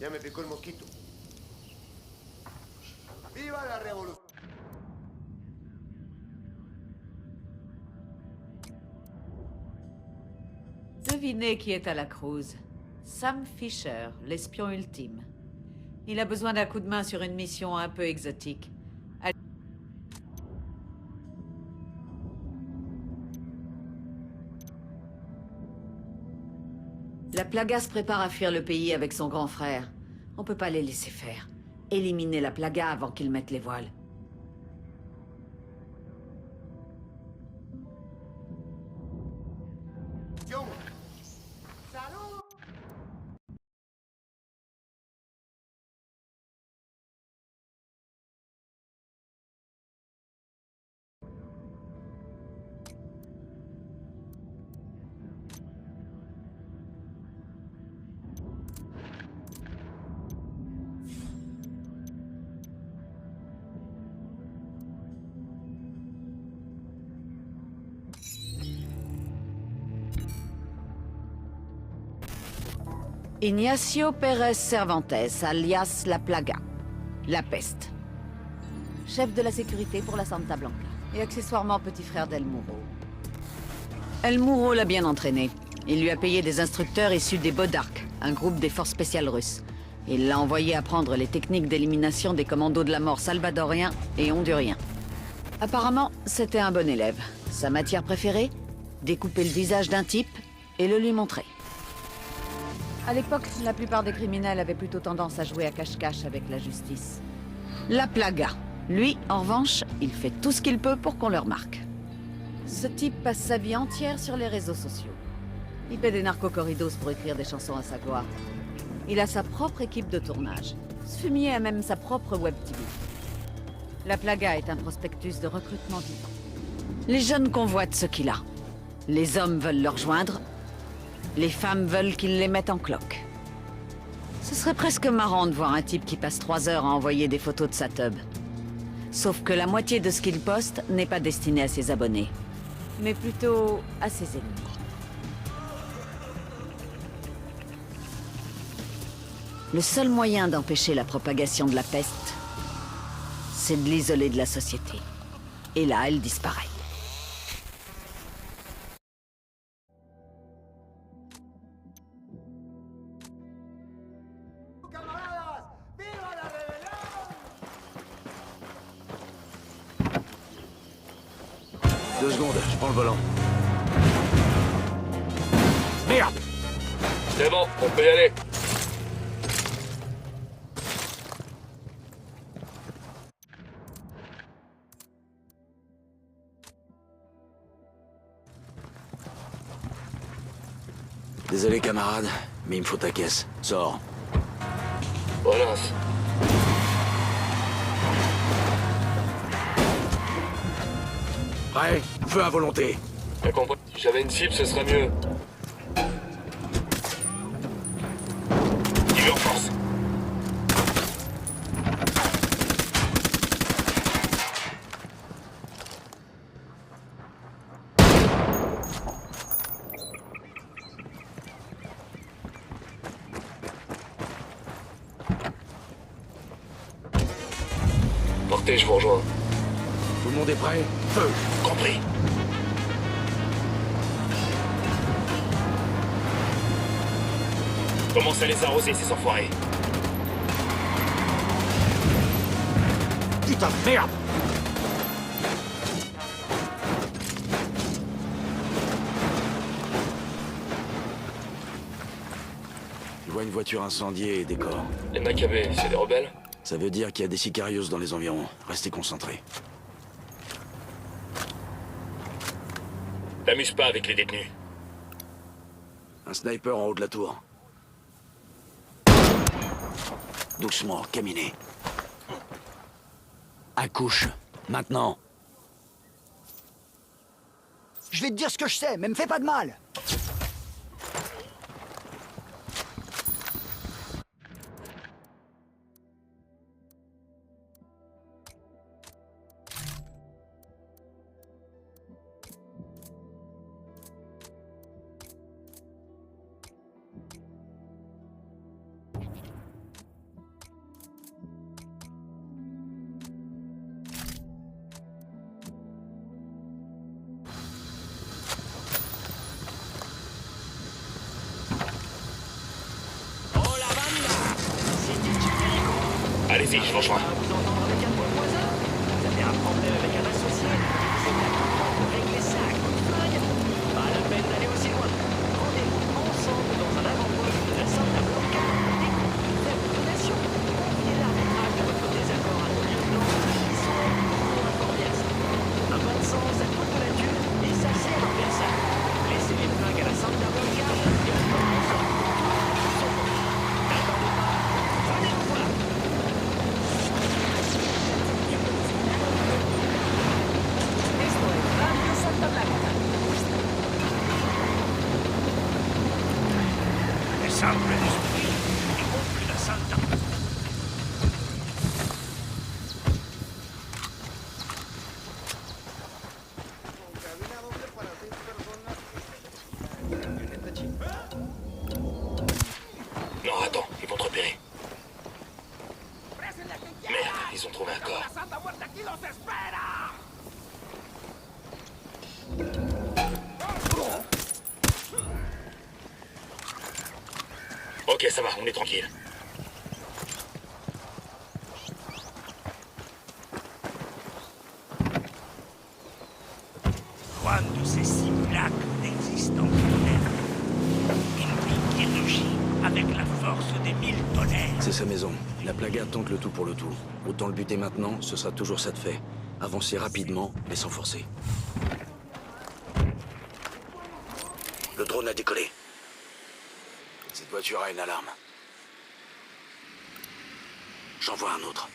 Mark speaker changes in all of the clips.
Speaker 1: Ya me picó el mosquito. ¡Viva la revolución!
Speaker 2: Devinez qui est à la cruise. Sam Fisher, l'espion ultime. Il a besoin d'un coup de main sur une mission un peu exotique. La Plaga se prépare à fuir le pays avec son grand frère. On peut pas les laisser faire. Éliminer la Plaga avant qu'ils mettent les voiles.
Speaker 1: ¡Salud!
Speaker 2: Ignacio Pérez Cervantes, alias La Plaga. La Peste. Chef de la sécurité pour la Santa Blanca. Et accessoirement petit frère d'El Muro. El Muro l'a bien entraîné. Il lui a payé des instructeurs issus des Bodark, un groupe des forces spéciales russes. Il l'a envoyé apprendre les techniques d'élimination des commandos de la mort salvadoriens et honduriens. Apparemment, c'était un bon élève. Sa matière préférée? Découper le visage d'un type et le lui montrer. À l'époque, la plupart des criminels avaient plutôt tendance à jouer à cache-cache avec la justice. La Plaga. Lui, en revanche, il fait tout ce qu'il peut pour qu'on le remarque. Ce type passe sa vie entière sur les réseaux sociaux. Il paie des narcocorridos pour écrire des chansons à sa gloire. Il a sa propre équipe de tournage. Ce fumier a même sa propre web TV. La Plaga est un prospectus de recrutement vivant. Les jeunes convoitent ce qu'il a. Les hommes veulent le rejoindre. Les femmes veulent qu'il les mette en cloque. Ce serait presque marrant de voir un type qui passe 3 heures à envoyer des photos de sa tub. Sauf que la moitié de ce qu'il poste n'est pas destiné à ses abonnés, mais plutôt à ses ennemis. Le seul moyen d'empêcher la propagation de la peste, c'est de l'isoler de la société. Et là, elle disparaît.
Speaker 1: ¡Camaradas! ¡Viva la rebelión!
Speaker 3: 2 secondes, je prends le volant. Merde!
Speaker 4: C'est bon, on peut y aller.
Speaker 3: Désolé camarade, mais il me faut ta caisse. Sors.
Speaker 4: Voilà.
Speaker 3: Prêt? Feu à volonté.
Speaker 4: Bien compris. Si j'avais une cible, ce serait mieux. Il est en force. Portez, je vous rejoins.
Speaker 3: Tout le monde est prêt? Feu!
Speaker 4: Compris. Commence à les arroser, ces enfoirés.
Speaker 3: Putain de merde! Je vois une voiture incendiée et des corps.
Speaker 4: Les Maccabées, c'est des rebelles?
Speaker 3: Ça veut dire qu'il y a des sicarios dans les environs. Restez concentrés.
Speaker 4: T'amuses pas avec les détenus.
Speaker 3: Un sniper en haut de la tour. Doucement, caminez. Accouche, maintenant.
Speaker 5: Je vais te dire ce que je sais, mais me fais pas de mal.
Speaker 4: Vas-y, je rejoins.
Speaker 6: Vous entendre avec un de vos voisins? Vous avez un problème avec un associé? C'est d'accord pour régler ça à coup de flingue? Pas la peine d'aller aussi loin. Rendez-vous ensemble dans un avant-poste de la Santa Blanca. Découvrir une faible donation. Confiez l'arbitrage de votre désaccord à nos lieutenants qui sont un coriace. Un bas de sens, ça coûte de la thune et ça sert à personne. Laissez les flingues à la Santa Blanca et on va ensemble. N'attendez pas. Venez nous voir.
Speaker 2: Esto es Radio Santa Blanca.
Speaker 6: Es hambre de sufrir y cumple la Santa.
Speaker 1: Cabina doble para 6 personas.
Speaker 4: Non, attends, ils vont te repérer. Merde, ils ont trouvé un corps. Ok, ça va, on est tranquille.
Speaker 6: Juan de ces simulacres n'existant plus. Une mythologie avec la force des 1000 tonnerres.
Speaker 3: C'est sa maison. La Plaga tente le tout pour le tout. Autant le buter maintenant, ce sera toujours ça de fait. Avancer rapidement, mais sans forcer. Le drone a décollé. Cette voiture a une alarme. J'en vois un autre.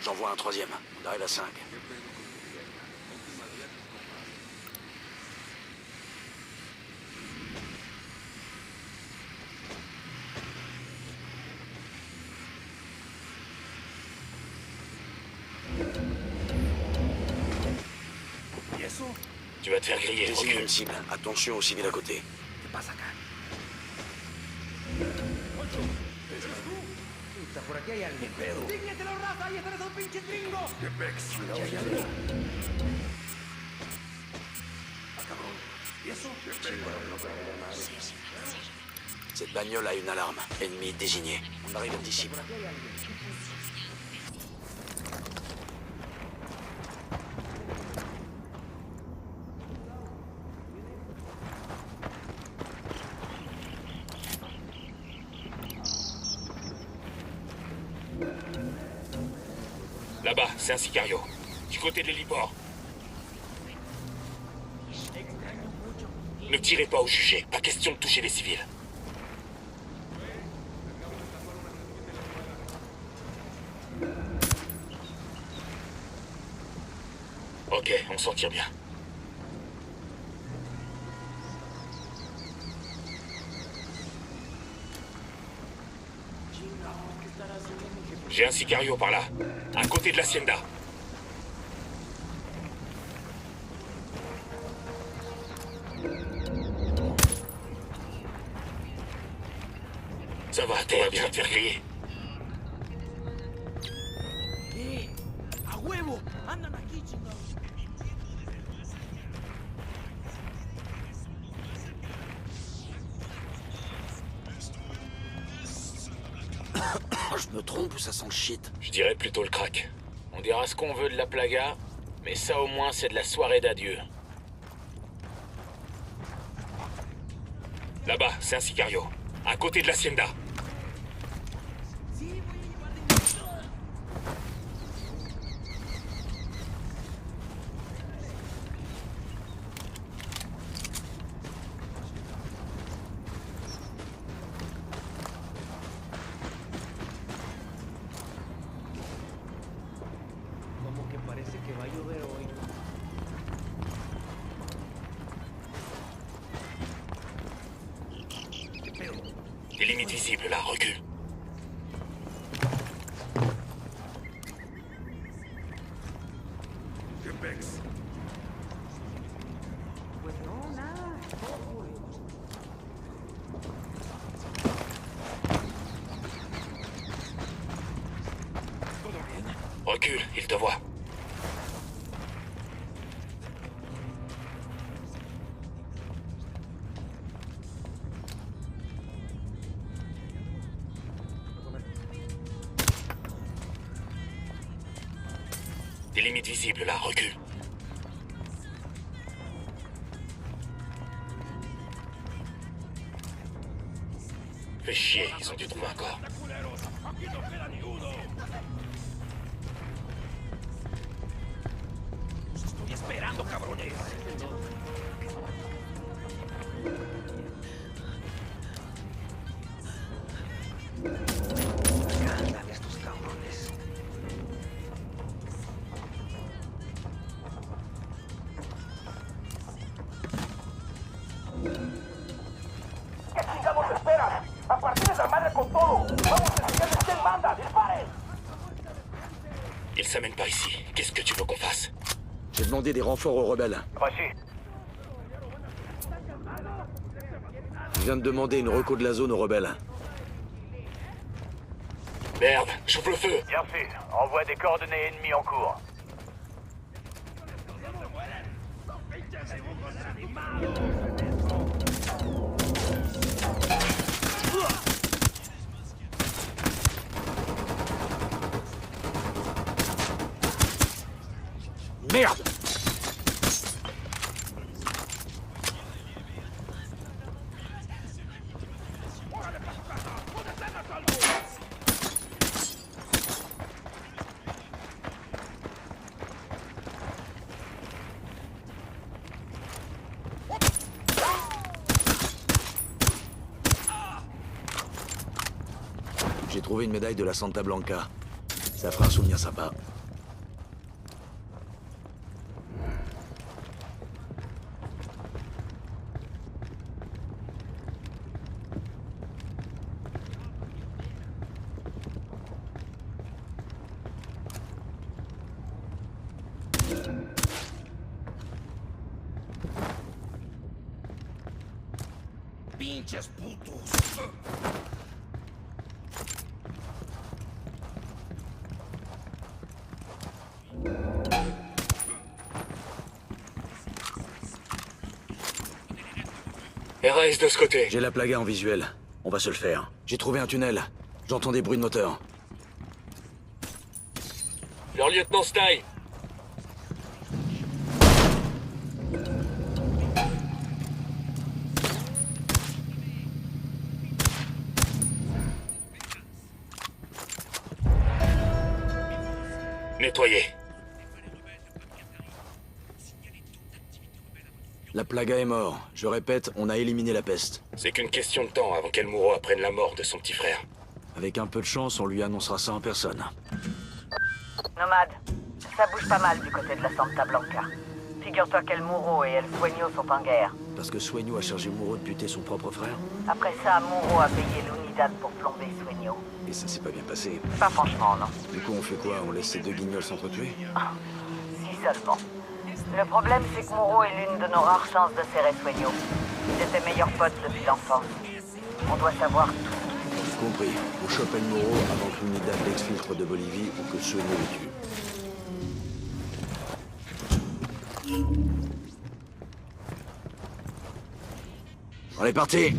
Speaker 3: J'en vois un troisième. On arrive à 5.
Speaker 4: Tu vas te faire griller,
Speaker 3: Désigne
Speaker 4: recule.
Speaker 3: une cible. Attention aux civils à côté. Cette bagnole a une alarme. Ennemi désigné. On arrive à 10 cibles.
Speaker 4: Là-bas, c'est un sicario. Du côté de l'héliport. Ne tirez pas aux jugés. Pas question de toucher les civils. Ok, on s'en tire bien. J'ai un sicario par là, à côté de l'hacienda. Ça va, t'es bien de te faire griller.
Speaker 6: ¡A huevo! ¡Andan aquí, chingados!
Speaker 3: Je me trompe ou ça sent le shit?
Speaker 4: Je dirais plutôt le crack. On dira ce qu'on veut de la Plaga, mais ça au moins c'est de la soirée d'adieu. Là-bas, c'est un sicario, à côté de l'hacienda.
Speaker 6: Como que parece que va a llover hoy.
Speaker 4: Des limites visibles là, recule.
Speaker 6: Pues no, nada.
Speaker 4: Recule, il te voit. Des limites visibles là, recule. Fais chier, ils ont dû trouver un corps.
Speaker 6: Ándale, estos cabrones.
Speaker 7: ¿Qué chingados esperan? ¡A partir de la madre con todo! ¡Vamos a enseñarles quién manda! ¡Disparen!
Speaker 4: Ils s'amènent par ici. Qu'est-ce que tu veux qu'on fasse?
Speaker 3: J'ai demandé des renforts aux rebelles.
Speaker 7: Voici.
Speaker 3: Je viens de demander une reco de la zone aux rebelles.
Speaker 4: Merde, j'ouvre le feu.
Speaker 7: Bien fait. Envoie des coordonnées ennemies en cours.
Speaker 3: Merde! J'ai trouvé une médaille de la Santa Blanca. Ça fera un souvenir sympa.
Speaker 7: ¡Pinches putos!
Speaker 4: RAS de ce côté.
Speaker 3: J'ai la plaga en visuel. On va se le faire. J'ai trouvé un tunnel. J'entends des bruits de moteur.
Speaker 4: Leur lieutenant Stey. Nettoyé.
Speaker 3: La plaga est mort. Je répète, on a éliminé la peste.
Speaker 4: C'est qu'une question de temps avant qu'El-Mouro apprenne la mort de son petit frère.
Speaker 3: Avec un peu de chance, on lui annoncera ça en personne.
Speaker 2: Nomade, ça bouge pas mal du côté de la Santa Blanca. Figure-toi qu'El-Mouro et El Sueño sont en guerre.
Speaker 3: Parce que Sueño a chargé Moreau de buter son propre frère.
Speaker 2: Après ça, Mouro a payé l'Unidad pour plomber Sueño.
Speaker 3: Et ça s'est pas bien passé.
Speaker 2: Pas franchement, non.
Speaker 3: Du coup, on fait quoi? On laisse ces deux guignols s'entretuer?
Speaker 2: Si seulement. Le problème, c'est que Mouro est l'une de nos rares chances de serrer Sueño. Ils étaient meilleurs potes depuis l'enfance. On doit savoir tout.
Speaker 3: Compris. On chope El Moreau avant que l'Unidad l'exfiltre de Bolivie ou que Sueño le tue. On est parti!